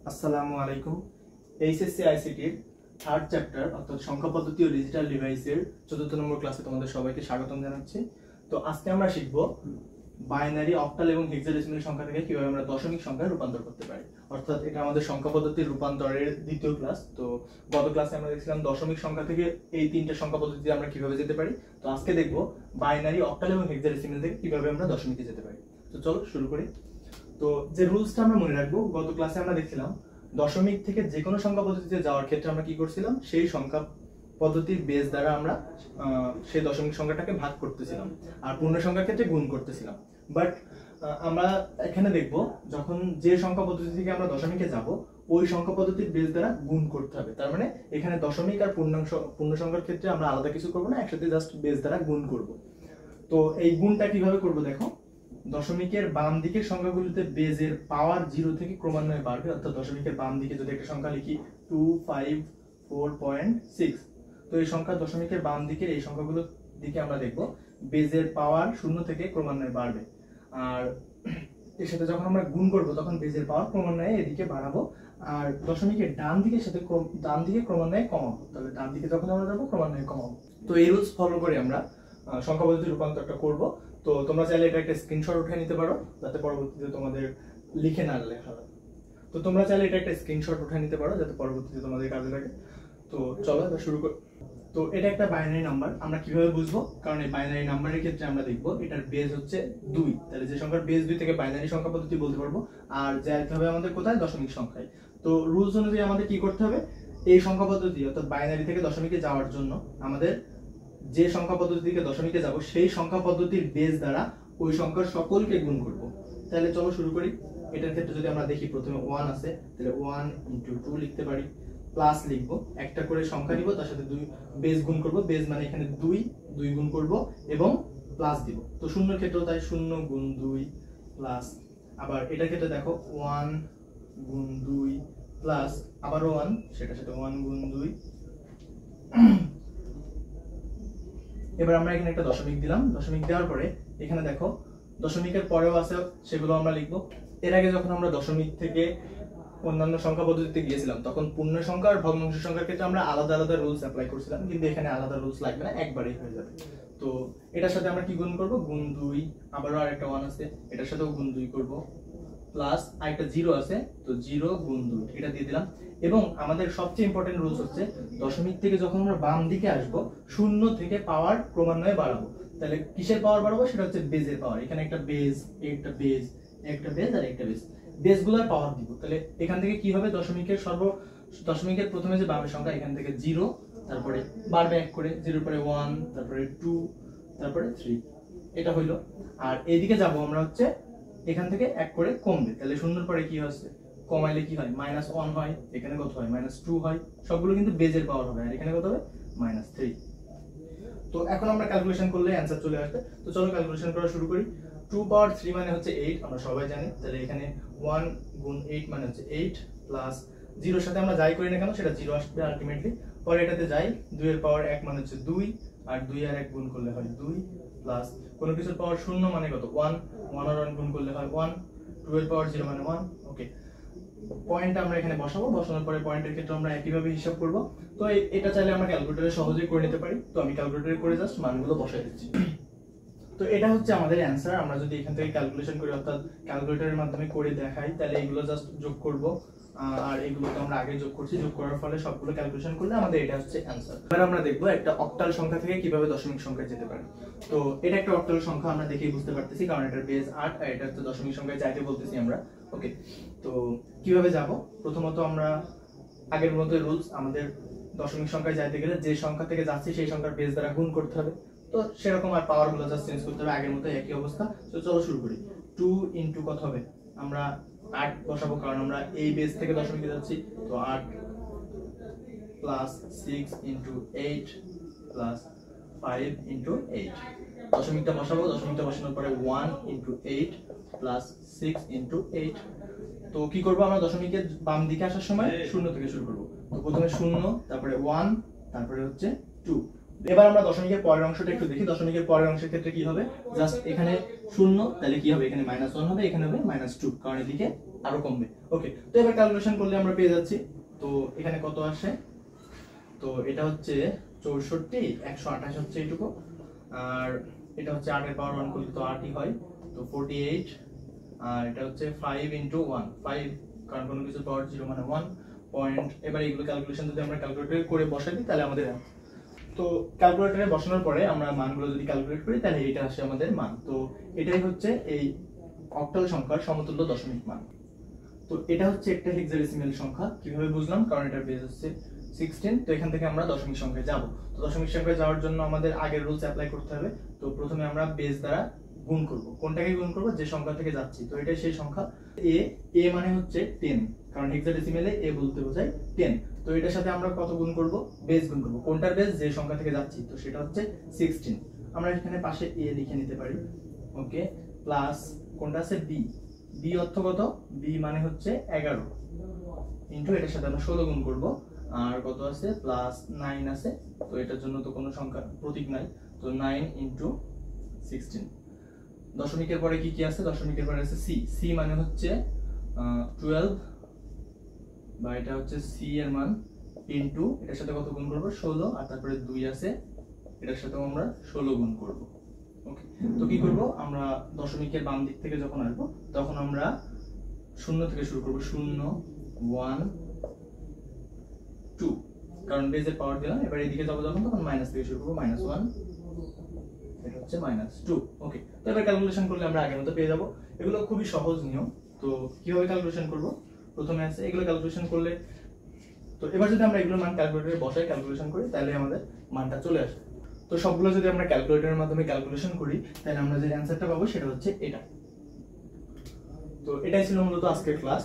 আসসালামু আলাইকুম। HSC আইসিটির third chapter অর্থাৎ সংখ্যা পদ্ধতি ও ডিজিটাল ডিভাইসের ৪র্থ নম্বর ক্লাসে তোমাদের সবাইকে স্বাগতম জানাচ্ছি। তো আজকে আমরা শিখব বাইনারি, অক্টাল এবং হেক্সাডেসিমাল সংখ্যা থেকে কিভাবে আমরা দশমিক সংখ্যায় রূপান্তর করতে পারি। অর্থাৎ এটা আমাদের সংখ্যা পদ্ধতির রূপান্তরের দ্বিতীয় ক্লাস। তো গত ক্লাসে আমরা দেখছিলাম দশমিক সংখ্যা থেকে এই তিনটে সংখ্যা পদ্ধতিতে আমরা কিভাবে যেতে পারি। তো আজকে দেখব বাইনারি, অক্টাল এবং হেক্সাডেসিমাল থেকে কিভাবে আমরা দশমিকে যেতে পারি। তো চলো শুরু করি। তো যে রুলসটা আমরা মনে রাখবো, গত ক্লাসে আমরা দেখছিলাম দশমিক থেকে যে কোনো সংখ্যা পদ্ধতিতে যাওয়ার ক্ষেত্রে আমরা কি করছিলাম, সেই সংখ্যা পদ্ধতির বেস দ্বারা আমরা সেই দশমিক সংখ্যাটাকে ভাগ করতেছিলাম আর পূর্ণ সংখ্যার ক্ষেত্রে গুণ করতেছিলাম। বাট আমরা এখানে দেখব যখন যে সংখ্যা পদ্ধতি থেকে আমরা দশমিকে যাব ওই সংখ্যা পদ্ধতির বেস দ্বারা গুণ করতে হবে। তার মানে এখানে দশমিক আর পূর্ণ সংখ্যার ক্ষেত্রে আমরা আলাদা কিছু করবো না, একসাথে জাস্ট বেস দ্বারা গুণ করব। তো এই গুণটা কিভাবে করব দেখো, দশমিকের বাম দিকের সংখ্যাগুলোতে বেজের পাওয়ার 0 থেকে ক্রমান্বয়ে বাড়বে। অর্থাৎ দশমিকের বাম দিকে যদি একটা সংখ্যা লিখি 254.6, তো এই সংখ্যা দশমিকের বাম দিকের এই সংখ্যাগুলোর দিকে আমরা দেখব বেজের পাওয়ার 0 থেকে ক্রমান্বয়ে বাড়বে। আর এর সাথে যখন আমরা গুণ করব তখন বেজের পাওয়ার ক্রমান্বয়ে এদিকে বাড়াবো, আর দশমিকের ডান দিকের সাথে ডান দিকে ক্রমান্বয়ে কমাবো। তাহলে ডান দিকে যখন আমরা যাবো ক্রমান্বয়ে কমাবো। তো এই রুলস ফলো করে আমরা সংখ্যা পদ্ধতির রূপান্তরটা করব। তো তোমরা চাইলে এটা একটা স্ক্রিনশট উঠে নিতে পারো, যাতে পরবর্তীতে তোমাদের লিখে না লেখা হয়। তো তোমরা চাইলে এটা একটা স্ক্রিনশট উঠে নিতে পারো, যাতে পরবর্তীতে তোমাদের কাজে লাগে। তো চলো এবার শুরু করি। তো এটা একটা বাইনারি নাম্বার। আমরা কিভাবে বুঝবো? কারণ এই বাইনারি নাম্বারের ক্ষেত্রে আমরা দেখবো এটার বেস হচ্ছে 2। তাহলে যে সংখ্যার বেস 2 থেকে বাইনারি সংখ্যা পদ্ধতি বলতে পারবো। আর যাইতে হবে আমাদের কোথায়? দশমিক সংখ্যায়। তো রুলস অনুযায়ী আমাদের কি করতে হবে? এই সংখ্যা পদ্ধতি অর্থাৎ বাইনারি থেকে দশমিকে যাওয়ার জন্য আমাদের যে সংখ্যা পদ্ধতি থেকে দশমিকে যাব সেই সংখ্যা পদ্ধতির বেস দ্বারা ওই সংখ্যার সকলকে গুণ করব। তাহলে চলো শুরু করি। এটার ক্ষেত্রে যদি আমরা দেখি, প্রথমে 1 আছে, তাহলে 1 × 2 লিখতে পারি, প্লাস লিখবো, একটা করে সংখ্যা নিব, তার সাথে 2 বেস গুণ করব। বেস মানে এখানে 2 গুণ করব এবং প্লাস দিব। তো শূন্যের ক্ষেত্রেও তাই, 0 × 2 প্লাস। আবার এটার ক্ষেত্রে দেখো 1 × 2 প্লাস আবারও 1, সেটার সাথে 1 × 2। এবার আমরা এখানে একটা দশমিক দিলাম। দশমিক দেওয়ার পরে এখানে দেখো দশমিকের পরেও আছে, সেগুলো আমরা লিখবো। এর আগে যখন আমরা দশমিক থেকে অন্যান্য সংখ্যা পদ্ধতিতে গিয়েছিলাম তখন পূর্ণ সংখ্যা আর ভগ্নাংশ সংখ্যার ক্ষেত্রে আমরা আলাদা আলাদা রুলস অ্যাপ্লাই করছিলাম, কিন্তু এখানে আলাদা রুলস লাগবে না, একবারেই হয়ে যাবে। তো এটার সাথে আমরা কি গুণ করব? গুণ 2, আবারও আরেকটা 1 আছে, এটার সাথেও গুণ 2 করব, প্লাস আরেকটা 0 আছে, তো 0 × 2 এটা দিয়ে দিলাম। এবং আমাদের সবচেয়ে ইম্পর্টেন্ট রুলস হচ্ছে দশমিক থেকে যখন আমরা বাম দিকে আসব 0 থেকে পাওয়ার ক্রমান্বয়ে বাড়াবো। তাহলে কিসের পাওয়ার বাড়াবো? সেটা হচ্ছে বেজের পাওয়ার। এখানে একটা বেজ, একটা বেজ, একটা বেজ আর একটা বেজ, বেসগুলোর পাওয়ার দিব। তাহলে এখান থেকে কি হবে? দশমিকের প্রথমে যে বামের সংখ্যা, এখান থেকে 0, তারপরে বাড়বে 1 করে, 0 পরে 1, তারপরে 2, তারপরে 3, এটা হইলো। আর এইদিকে যাব আমরা হচ্ছে এখান থেকে 1 করে কমবে। তাহলে 0 পরে কি হচ্ছে? কমাইলে কি হয়? -1 হয়। এখানে কত হয়? -2 হয়। সবগুলো কিন্তু বেজের পাওয়ার হবে। আর এখানে কত হবে? -3। তো এখন আমরা ক্যালকুলেশন করলে অ্যানসার চলে আসবে। তো চলো ক্যালকুলেশন করা শুরু করি। 2 পাওয়ার 3 মানে হচ্ছে 8, আমরা সবাই জানি। তাহলে এখানে 1 × 8 মানে হচ্ছে 8, প্লাস 0 এর সাথে আমরা যাই করি না কেন সেটা 0 আসবে আলটিমেটলি। পরে এটাতে যাই, 2 এর পাওয়ার 1 মানে হচ্ছে 2, আর 2 আর 1 গুণ করলে হয় 2, প্লাস কোনো কিছুর পাওয়ার 0 মানে কত? 1, 1 আর 1 গুণ করলে হয় 1, 2 এর পাওয়ার 0 মানে 1। ওকে, পয়েন্টটা আমরা এখানে বসাবো। বসানোর পরে পয়েন্টের ক্ষেত্রে আমরা একইভাবে হিসাব করব। তো এটা চাইলে আমরা ক্যালকুলেটরে সহজেই করে নিতে পারি। তো আমি ক্যালকুলেটরে করে জাস্ট মানগুলো বসাই দিচ্ছি। তো এটা হচ্ছে আমাদের অ্যানসার। আমরা যদি এখান থেকে ক্যালকুলেশন করি অর্থাৎ ক্যালকুলেটরের মাধ্যমে করে দেখাই, তাহলে এগুলো জাস্ট যোগ করব। আর এগুলো তো আমরা আগে যোগ করছি, যোগ করার ফলে সবগুলো ক্যালকুলেশন করলে আমাদের এটা হচ্ছে অ্যানসার। এবার আমরা দেখব একটা অক্টাল সংখ্যা থেকে কিভাবে দশমিক সংখ্যায় যেতে পারে। তো এটা একটা অক্টাল সংখ্যা, আমরা দেখেই বুঝতে পারতেছি, কারণ এটার বেস 8 আর এটা হচ্ছে দশমিক সংখ্যায় যাইতে বলতেছি আমরা। ওকে, তো কিভাবে যাব? প্রথমত আমরা আগের মতো রুলস, আমাদের দশমিক সংখ্যায় যাইতে গেলে যে সংখ্যা থেকে যাচ্ছি সেই সংখ্যার বেস দ্বারা গুণ করতে হবে। তো সেরকম আর পাওয়ার গুলো জাস্ট চেঞ্জ করতে হবে, আগের মতো একই অবস্থা। তো চলো শুরু করি। 2 × কত হবে? আমরা 8 বসাবো, কারণ আমরা এই বেস থেকে দশমিকে যাচ্ছি। তো 8 প্লাস 6 × 8 প্লাস 5 × 8, দশমিকটা বসাবো। দশমিকটা বসানোর পরে 1 × 8 প্লাস 6 × 8। তো কি করব? আমরা দশমিকের বাম দিকে আসার সময় 0 থেকে শুরু করব। তো প্রথমে 0, তারপরে 1, তারপরে হচ্ছে 2, এবার আমরা দশমিকের পরের অংশটা একটু দেখি। দশমিকের পরের অংশের ক্ষেত্রে কি হবে, জাস্ট এখানে 0 তাহলে কি হবে, এখানে -1 হবে, এখানে হবে -2, কারণ এদিকে আরো কমবে। ওকে, তো এবার ক্যালকুলেশন করলে আমরা পেয়ে যাচ্ছি। তো এখানে কত আসে, তো এটা হচ্ছে 64, 128 হচ্ছে এইটুকু, আর এটা হচ্ছে 8 এর পাওয়ার 1 করলে তো 8ই হয়, তো 48, আর এটা হচ্ছে 5 × 1, 5 কারণ কোনো কিছু পাওয়ার 0 মানে 1 পয়েন্ট। এবার এইগুলো ক্যালকুলেশন যদি আমরা ক্যালকুলেটরে করে বসাই দিই তাহলে আমাদের, তো ক্যালকুলেটরে বসানোর পরে আমরা মানগুলো যদি ক্যালকুলেট করি তাহলে এটা আসে আমাদের মান। তো এটাই হচ্ছে এই অক্টাল সংখ্যার সমতুল্য দশমিক মান। তো এটা হচ্ছে একটা হেক্সাডেসিমাল সংখ্যা। কিভাবে বুঝলাম, কারণ এটার বেস হচ্ছে 16। তো এখান থেকে আমরা দশমিক সংখ্যায় যাব। তো দশমিক সংখ্যায় যাওয়ার জন্য আমাদের আগের রুলস অ্যাপ্লাই করতে হবে। তো প্রথমে আমরা বেস দ্বারা গুণ করব। কোনটাকে গুণ করব, যে সংখ্যা থেকে যাচ্ছি। তো এটা সেই সংখ্যা এ মানে হচ্ছে 10, কারণ হেক্সাডেসিমালে এ বলতে বোঝায় 10। তো এটার সাথে আমরা কত গুণ করব, বেস গুণ করব। কোনটার বেস, যে সংখ্যা থেকে যাচ্ছি, তো সেটা হচ্ছে 16। আমরা এখানে পাশে এ লিখে নিতে পারি। ওকে, প্লাস কোনটা আছে, বি। বি অর্থ কত, বি মানে হচ্ছে 11, ইনটু এটার সাথে আমরা 16 গুণ করব। আর কত আছে, প্লাস 9 আছে। তো এটার জন্য তো কোনো সংখ্যা প্রতীক নাই, তো 9 × 16। দশমিকের পরে কি কি আছে, দশমিকের পরে আছে সি। সি মানে হচ্ছে 12, বা এটা হচ্ছে সি এর মান, ইনটু এটার সাথে কত গুণ করব, 16, আর তারপরে 2 আছে, এটার সাথেও আমরা 16 গুণ করব। ওকে, তো কি করব, আমরা দশমিকের বাম দিক থেকে যখন আসবো তখন আমরা 0 থেকে শুরু করব। 0, 1, 2, কারণ বেজের পাওয়ার দিলাম। এবার এদিকে যাবো যখন, তখন মাইনাস থেকে শুরু করব। -1, এটা হচ্ছে -2। ওকে, তো এবার ক্যালকুলেশন করলে আমরা আগের মতো পেয়ে যাব। এগুলো খুবই সহজ নিয়ম। তো কিভাবে ক্যালকুলেশন করব, প্রথমে আছে এগুলো ক্যালকুলেশন করলে, তো এবার যদি আমরা এগুলো মান ক্যালকুলেটরে বসাই ক্যালকুলেশন করি তাহলে আমাদের মানটা চলে আসবে। তো সবগুলো যদি আমরা ক্যালকুলেটরের মাধ্যমে ক্যালকুলেশন করি তাহলে আমরা যে অ্যানসারটা পাবো সেটা হচ্ছে এটা। তো এটাই ছিল মূলত আজকের ক্লাস।